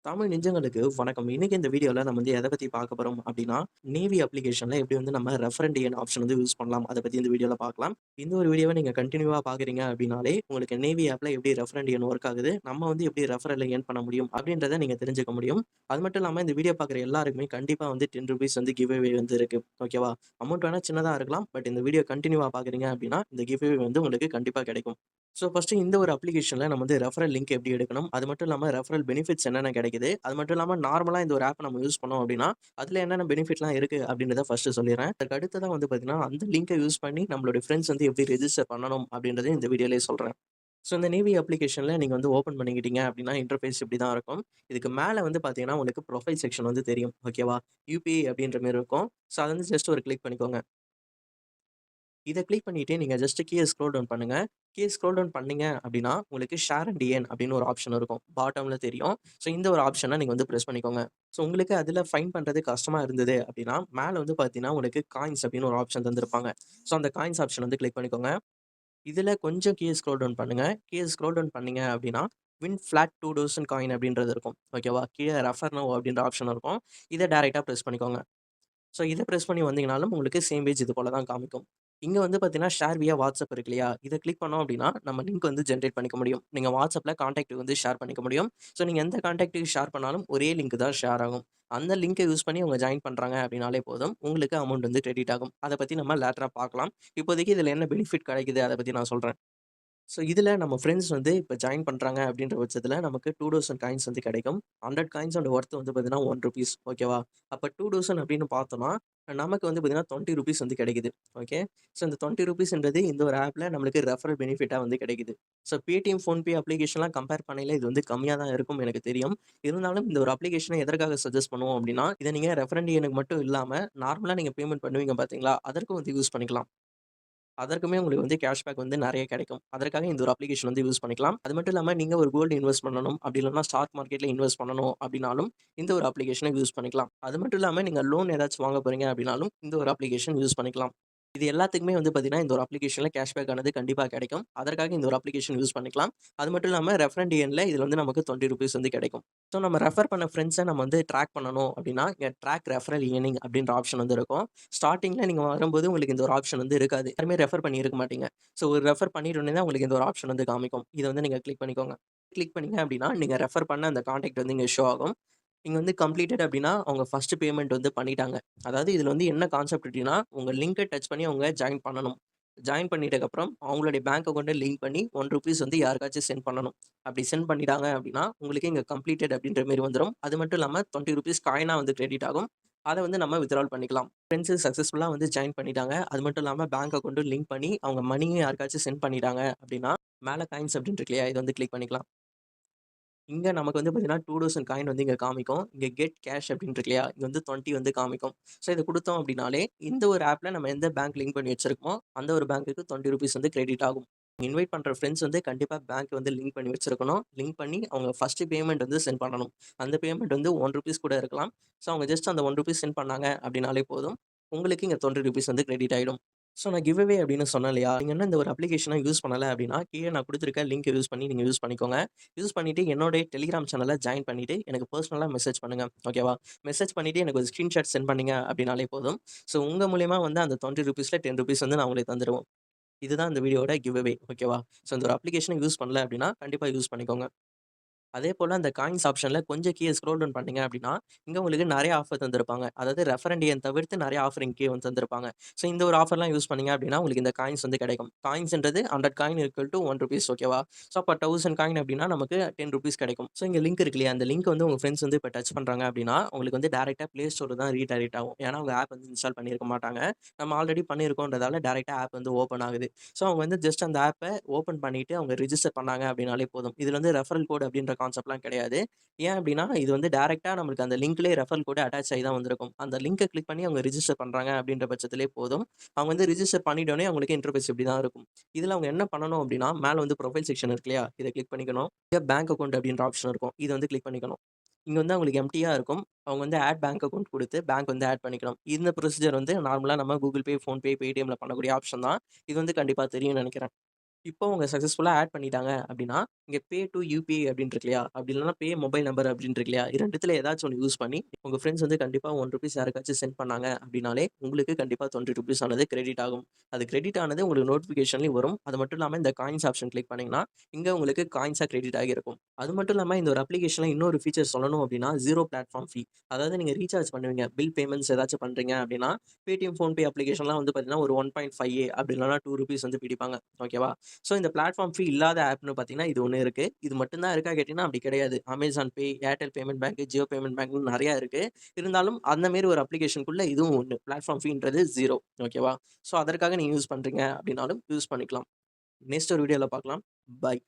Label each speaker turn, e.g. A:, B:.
A: தமிழ் நெஞ்சங்களுக்கு வணக்கம். இன்னைக்கு இந்த வீடியோல நம்ம வந்து எத பத்தி பார்க்க போறோம் அப்டின்னா, நேவி அப்ளிகேஷன்ல எப்படி வந்து நம்ம ரெஃபரண்ட் என் ஆப்ஷன் வந்து யூஸ் பண்ணலாம். அத பத்தி இந்த வீடியோல பார்க்கலாம். இந்த ஒரு வீடியோவ நீங்க கன்டினியூவா பார்க்குறீங்க அப்டின்னாலே, உங்களுக்கு நேவி ஆப்ல எப்படி ரெஃபரண்ட் எண் ஒர்க் ஆகுது, நம்ம வந்து எப்படி ரெஃபரல்ல எர்ன் பண்ண முடியும் அப்டின்றத நீங்க தெரிஞ்சுக்க முடியும். அது மட்டும் இல்லாம இந்த வீடியோ பார்க்குற எல்லாருக்குமே கண்டிப்பா வந்து ₹10 வந்து கிவ் அவே வந்து இருக்கு. ஓகேவா? அமௌண்ட் வேணா சின்னதா இருக்கலாம். பட் இந்த வீடியோ கன்டினியூவா பார்க்குறீங்க அப்டின்னா, இந்த கிவ் அவே வந்து உங்களுக்கு கண்டிப்பா கிடைக்கும். ஃபர்ஸ்ட்டு இந்த ஒரு அப்ளிகேஷன்ல நம்ம வந்து ரெஃபரல் லிங்க் எப்படி எடுக்கணும்? அது மட்டும் இல்லாம ரெஃபரல் பெனிஃபிட்ஸ் என்னென்ன கிடைக்குது? அது மட்டும் இல்லாம நார்மலா இந்த ஒரு ஆப்ப நம்ம யூஸ் பண்ணோம் அப்படின்னா, அதில என்னென்ன பெனிஃபிட்லாம் இருக்கு அப்படின்றத ஃபர்ஸ்ட்டு சொல்லிர்றேன். அதுக்கு அடுத்ததா வந்து பார்த்தீங்கன்னா, அந்த லிங்க யூஸ் பண்ணி நம்மளுடைய ஃப்ரெண்ட்ஸ் வந்து எப்படி ரெஜிஸ்டர் பண்ணணும் அப்படின்றதையும் இந்த வீடியோலயே சொல்றேன். இந்த நேவி அப்ளிகேஷன்ல நீங்க வந்து ஓப்பன் பண்ணிக்கிட்டீங்க அப்படின்னா, இன்டர்ஃபேஸ் இப்படி தான் இருக்கும். இதுக்கு மேல வந்து பார்த்தீங்கன்னா, உங்களுக்கு ப்ரொஃபைல் செக்ஷன் வந்து தெரியும். ஓகேவா? யுபிஐ அப்படின்ற மாரி இருக்கும். அத வந்து ஜஸ்ட் ஒரு கிளிக் பண்ணிக்கோங்க. இத கிளிக் பண்ணிட்டு நீங்க ஜஸ்ட் கீழ ஸ்க்ரோல் டவுன் பண்ணுங்க. கீழ ஸ்க்ரோல் டவுன் பண்ணீங்க அப்டின்னா, உங்களுக்கு ஷேர் அண்ட் ஏர்ன் அப்டின்னு ஒரு ஆப்ஷன் இருக்கும். பாட்டம்ல தெரியும். இந்த ஒரு ஆப்ஷன நீங்க வந்து பிரஸ் பண்ணிக்கோங்க. உங்களுக்கு அதுல ஃபைண்ட் பண்றது கஷ்டமா இருந்தது அப்டின்னா, மேல வந்து பார்த்தீங்கன்னா, உங்களுக்கு காயின்ஸ் அப்டின்னு ஒரு ஆப்ஷன் தந்திருப்பாங்க. அந்த காயின்ஸ் ஆப்ஷன் வந்து கிளிக் பண்ணிக்கோங்க. இதுல கொஞ்சம் கீழ ஸ்க்ரோல் டவுன் பண்ணுங்க. கீழ ஸ்க்ரோல் டவுன் பண்ணீங்க அப்டின்னா, வின் ஃபிளாட் 2000 காயின் அப்டின்றது இருக்கும். ஓகேவா? கீழ ரெஃபர் நவ் அப்டின்ற ஆப்ஷன் இருக்கும். இத டைரக்ட்டா பிரஸ் பண்ணிக்கோங்க. இத பிரஸ் பண்ணி வந்தீங்கனாலும் உங்களுக்கு சேம் பேஜ் இது போல தான் காமிக்கும். இங்க வந்து பார்த்தீங்கன்னா, ஷேர் வியா வாட்ஸ்அப் இருக்கு இல்லையா? இத கிளிக் பண்ணோம் அப்டின்னா, நம்ம லிங்க் வந்து ஜெனரேட் பண்ணிக்க முடியும். நீங்க WhatsAppல கான்டாக்ட் வந்து ஷேர் பண்ணிக்க முடியும். நீங்க எந்த கான்டாக்ட்க்கு ஷேர் பண்ணாலும் ஒரே லிங்க் தான் ஷேர் ஆகும். அந்த லிங்க யூஸ் பண்ணி அவங்க ஜாயின் பண்றாங்க அப்டின்னாலே போதும். உங்களுக்கு அமௌண்ட் வந்து கிரெடிட் ஆகும். அத பத்தி நம்ம லேட்டரா பார்க்கலாம். இப்போதைக்கு இதுல என்ன பெனிஃபிட் கிடைக்குது அத பத்தி நான் சொல்றேன். இதுல நம்ம ஃப்ரெண்ட்ஸ் வந்து இப்ப ஜாயின் பண்றாங்க அப்படின்ற பட்சத்துல நமக்கு 2000 காயின்ஸ் வந்து கிடைக்கும். 100 காயின்ஸோட வொர்த் வந்து பார்த்தீங்கன்னா ₹1 ஓகேவா? அப்ப 2000 அப்படின்னு பார்த்தோம்னா, நமக்கு வந்து பார்த்தீங்கன்னா ₹20 வந்து கிடைக்குது. ஓகே. இந்த ₹20ன்றது இந்த ஒரு ஆப்ல நம்மளுக்கு ரெஃபரல் பெனிஃபிட்டா வந்து கிடைக்குது. Paytm, PhonePe அப்ளிகேஷன்லாம் கம்பேர் பண்ணையில இது வந்து கம்மியா தான் இருக்கும் எனக்கு தெரியும். இருந்தாலும் இந்த ஒரு அப்ளிகேஷன எதற்காக சஜெஸ்ட் பண்ணுவோம் அப்படின்னா, இத நீங்க ரெஃபரண்ட் எண்ணுக்கு மட்டும் இல்லாம, நார்மலா நீங்க பேமெண்ட் பண்ணுவீங்க பார்த்தீங்களா? அதற்கும் வந்து யூஸ் பண்ணிக்கலாம். அதற்குமே உங்களுக்கு வந்து கேஷ்பேக் வந்து நெறைய கிடைக்கும். அதற்காக இந்த ஒரு அப்ளிகேஷன் வந்து யூஸ் பண்ணிக்கலாம். அது மட்டும் இல்லாம நீங்க ஒரு கோல்டு இன்வெஸ்ட் பண்ணணும், அப்படி இல்லன்னா ஸ்டாக் மார்க்கெட்ல இன்வெஸ்ட் பண்ணணும் அப்படின்னாலும், இந்த ஒரு அப்ளிகேஷன யூஸ் பண்ணிக்கலாம். அது மட்டும் இல்லாம நீங்க லோன் ஏதாச்சும் வாங்க போறீங்க அப்படின்னாலும், இந்த ஒரு அப்ளிகேஷன் யூஸ் பண்ணிக்கலாம். இது எல்லாத்துக்குமே வந்து பார்த்தீங்கன்னா, இந்த ஒரு அப்ளிகேஷன்ல கேஷ்பேக் ஆனது கண்டிப்பா கிடைக்கும். அதற்காக இந்த ஒரு அப்ளிகேஷன் யூஸ் பண்ணிக்கலாம். அது மட்டும் இல்லாம ரெஃபரண்ட் எண்ட்ல இதுல வந்து நமக்கு ₹20 வந்து கிடைக்கும். நம்ம ரெஃபர் பண்ண ஃபிரெண்ட்ஸ நம்ம வந்து ட்ராக் பண்ணணும் அப்படின்னா, இங்க ட்ராக் ரெஃபரல் ஏர்னிங் அப்படின்ற ஆப்ஷன் வந்து இருக்கும். ஸ்டார்ட்டிங்ல நீங்க வரும்போது உங்களுக்கு இந்த ஒரு ஆப்ஷன் வந்து இருக்காது. யாருமே ரெஃபர் பண்ணியிருக்க மாட்டீங்க. ஒரு ரெஃபர் பண்ணிட்டோனே தான் உங்களுக்கு இந்த ஒரு ஆப்ஷன் வந்து காமிக்கும். இத வந்து நீங்க கிளிக் பண்ணிக்கோங்க. கிளிக் பண்ணீங்க அப்படின்னா, நீங்க ரெஃபர் பண்ண அந்த கான்டாக்ட் வந்து இங்க ஷோ ஆகும். இங்க வந்து கம்ப்ளீட்டட் அப்படின்னா, அவங்க ஃபர்ஸ்ட் பேமெண்ட் வந்து பண்ணிட்டாங்க. அதாவது இதுல வந்து என்ன கான்செப்ட் அப்படின்னா, உங்க லிங்க டச் பண்ணி அவங்க ஜாயின் பண்ணணும். ஜாயின் பண்ணிட்டதுக்கப்புறம் அவங்களுடைய பேங்க் அக்கவுண்ட்ட லிங்க் பண்ணி ₹1 வந்து யாருக்காச்சும் சென்ட் பண்ணணும். அப்படி சென்ட் பண்ணிட்டாங்க அப்படின்னா, உங்களுக்கு இங்க கம்ப்ளீட்டட் அப்படின்ற மாரி வந்துரும். அது மட்டும் இல்லாம ₹20 காயினா வந்து கிரெடிட் ஆகும். அத வந்து நம்ம வித்ட்ரால் பண்ணிக்கலாம். ஃப்ரெண்ட்ஸ் சக்சஸ்ஃபுல்லா வந்து ஜாயின் பண்ணிட்டாங்க. அது மட்டும் இல்லாம பேங்க் அக்கவுண்ட்டும் லிங்க் பண்ணி அவங்க மணியும் யாருக்காச்சும் சென்ட் பண்ணிட்டாங்க அப்படின்னா, மேல காயின்ஸ் அப்படின்னு இருக்கு இல்லையா? இத வந்து கிளிக் பண்ணிக்கலாம். இங்க நமக்கு வந்து பார்த்தீங்கன்னா, 2000 காயின் வந்து இங்க காமிக்கும். இங்க கெட் கேஷ் அப்படின்னு இருக்கு இல்லையா? இங்க வந்து 20 வந்து காமிக்கும். இத குடுத்தோம் அப்படின்னாலே, இந்த ஒரு ஆப்ல நம்ம எந்த பேங்க் லிங்க் பண்ணி வச்சிருக்கோமோ, அந்த ஒரு பேங்க்குக்கு ₹20 வந்து கிரெடிட் ஆகும். இன்வைட் பண்ற ஃபிரெண்ட்ஸ் வந்து கண்டிப்பா பேங்க் வந்து லிங்க் பண்ணி வச்சிருக்கணும். லிங்க் பண்ணி அவங்க ஃபர்ஸ்ட் பேமெண்ட் வந்து சென்ட் பண்ணணும். அந்த பேமெண்ட் வந்து ₹1 கூட இருக்கலாம். அவங்க ஜஸ்ட் அந்த ₹1 சென்ட் பண்ணாங்க அப்படின்னாலே போதும். உங்களுக்கு இங்க ₹20 வந்து கிரெடிட் ஆயிடும். நான் கிவ் அவே அப்படின்னு சொன்னேன் இல்லையா? நீங்க இன்னும் இந்த ஒரு அப்ளிகேஷன யூஸ் பண்ணல அப்படின்னா, கீழ நான் குடுத்திருக்க லிங்க் யூஸ் பண்ணி நீங்க யூஸ் பண்ணிக்கோங்க. யூஸ் பண்ணிட்டு என்னுடைய டெலிகிராம் சேனல்ல ஜாயின் பண்ணிட்டு, எனக்கு பெர்சனலா மெசேஜ் பண்ணுங்க. ஓகேவா? மெசேஜ் பண்ணிட்டு எனக்கு ஒரு ஸ்கிரீன்ஷாட் சென்ட் பண்ணீங்க அப்படின்னாலே போதும். உங்க மூலியமா வந்து அந்த ₹20ல ₹10 வந்து நான் உங்களுக்கு தந்துருவேன். இதுதான் இந்த வீடியோவோட கிவ் அவே. ஓகேவா? இந்த ஒரு அப்ளிகேஷன யூஸ் பண்ணல அப்படின்னா, கண்டிப்பா யூஸ் பண்ணிக்கோங்க. அதேபோல அந்த காயின்ஸ் ஆப்ஷன்ல கொஞ்சம் கீழ ஸ்க்ரோல் டவுன் பண்ணீங்க அப்படின்னா, இங்க உங்களுக்கு நெறைய ஆஃபர் தந்திருப்பாங்க. அதாவது ரெஃபரண்ட் எண் தவிர்த்து நெறைய ஆஃபர் இங்கேயே வந்து தந்திருப்பாங்க. இந்த ஒரு ஆஃபர்லாம் யூஸ் பண்ணீங்க அப்படின்னா, உங்களுக்கு இந்த காயின்ஸ் வந்து கிடைக்கும். காயின்ஸ்ன்றது 100 காயின் ஈக்குவல் டூ ₹1 ஓகேவா? அப்ப 1000 காயின் அப்படின்னா நமக்கு ₹10 கிடைக்கும். இங்க லிங்க் இருக்கு இல்லையா? அந்த லிங்க் வந்து உங்க ஃபிரெண்ட்ஸ் வந்து இப்ப டச் பண்றாங்க அப்படின்னா, உங்களுக்கு வந்து டைரக்ட்டா Play Store தான் ரீடைரக்ட் ஆகும். ஏன்னா, அவங்க ஆப் வந்து இன்ஸ்டால் பண்ணியிருக்க மாட்டாங்க. நம்ம ஆல்ரெடி பண்ணியிருக்கோன்றதால டைரக்ட்டா ஆப் வந்து ஓப்பன் ஆகுது. அவங்க வந்து ஜஸ்ட் அந்த ஆப்ப ஓப்பன் பண்ணிட்டு அவங்க ரிஜிஸ்டர் பண்ணாங்க அப்படின்னாலே போதும். இதுல வந்து ரெஃபரல் கோட் அப்படின்ற கான்செப்ட்லாம் கிடையாது. ஏன் அப்படின்னா, இது வந்து டைரக்ட்டா நம்மளுக்கு அந்த லிங்க்லயே ரெஃபரல் கோட் அட்டாச் ஆகி தான் வந்திருக்கும். அந்த லிங்க கிளிக் பண்ணி அவங்க ரிஜிஸ்டர் பண்றாங்க அப்படின்ற பட்சத்திலே போதும். அவங்க வந்து ரிஜிஸ்டர் பண்ணிட்டோனே அவங்களுக்கு இன்டர்ஃபேஸ் இப்படி தான் இருக்கும். இதுல அவங்க என்ன பண்ணணும் அப்படின்னா, மேல வந்து ப்ரொஃபைல் செக்ஷன் இருக்கு இல்லையா? இத கிளிக் பண்ணிக்கணும். இங்க பேங்க் அக்கவுண்ட் அப்படின்ற ஆப்ஷன் இருக்கும். இத வந்து கிளிக் பண்ணிக்கணும். இங்க வந்து அவங்களுக்கு எம்ப்டியா இருக்கும். அவங்க வந்து ஆட் பேங்க் அக்கவுண்ட் குடுத்து பேங்க் வந்து ஆட் பண்ணிக்கணும். இந்த ப்ரொசீஜர் வந்து நார்மலா நம்ம Google Pay, PhonePe, Paytmல பண்ணக்கூடிய ஆப்ஷன் தான். இது வந்து கண்டிப்பா தெரியும்னு நெனைக்கிறேன். இப்போ அவங்க சக்சஸ்ஃபுல்லா ஆட் பண்ணிட்டாங்க அப்படின்னா, இங்க பே டூ யுபிஐ அப்படின்னு இருக்கு இல்லையா? அப்படி இல்லன்னா பே மொபைல் நம்பர் அப்படின்னு இருக்கு இல்லையா? 2த்துல ஏதாச்சும் ஒண்ணு யூஸ் பண்ணி, உங்க ஃப்ரெண்ட்ஸ் வந்து கண்டிப்பா ₹1 யாருக்காச்சும் சென்ட் பண்ணாங்க அப்படின்னாலே, உங்களுக்கு கண்டிப்பா ₹20 ஆனது கிரெடிட் ஆகும். அது கிரெடிட் ஆனது உங்களுக்கு நோட்டிஃபிகேஷன்லயும் வரும். அது மட்டும் இல்லாம இந்த காயின்ஸ் ஆப்ஷன் கிளிக் பண்ணீங்கன்னா, இங்க உங்களுக்கு காயின்ஸா கிரெடிட் ஆகியிருக்கும். அது மட்டும் இல்லாம இந்த ஒரு அப்ளிகேஷன்ல இன்னொரு ஃபீச்சர் சொல்லணும் அப்படின்னா, 0 பிளாட்ஃபார்ம் ஃபீ. அதாவது நீங்க ரீசார்ஜ் பண்ணுவீங்க. பில் பேமெண்ட்ஸ் ஏதாச்சும் பண்றீங்க அப்படின்னா, Paytm, ஃபோன்பே அப்ளிகேஷன்லாம் வந்து பார்த்தீங்கன்னா, ஒரு 1.5 அப்படி இல்லன்னா ₹2 வந்து பிடிப்பாங்க. ஓகேவா? ஸோ இந்த பிளாட்ஃபார்ம் ஃபீ இல்லாத ஆப்ன்னு பார்த்தீங்கன்னா, இது ஒண்ணு இருக்கு. இது மட்டும் தான் இருக்கா கேட்டீங்கன்னா, அப்படி கிடையாது. Amazon Pay, Airtel payment bank, Jio payment பேங்க்ன்னு நெறையா இருக்கு. இருந்தாலும் அந்த மாரி ஒரு அப்ளிகேஷனுக்குள்ள இதுவும் ஒண்ணு. பிளாட்ஃபார்ம் ஃபீன்றது 0. ஓகேவா? ஸோ அதற்காக நீங்க யூஸ் பண்றீங்க அப்படின்னாலும் யூஸ் பண்ணிக்கலாம். நெக்ஸ்ட் ஒரு வீடியோல பார்க்கலாம். பாய்.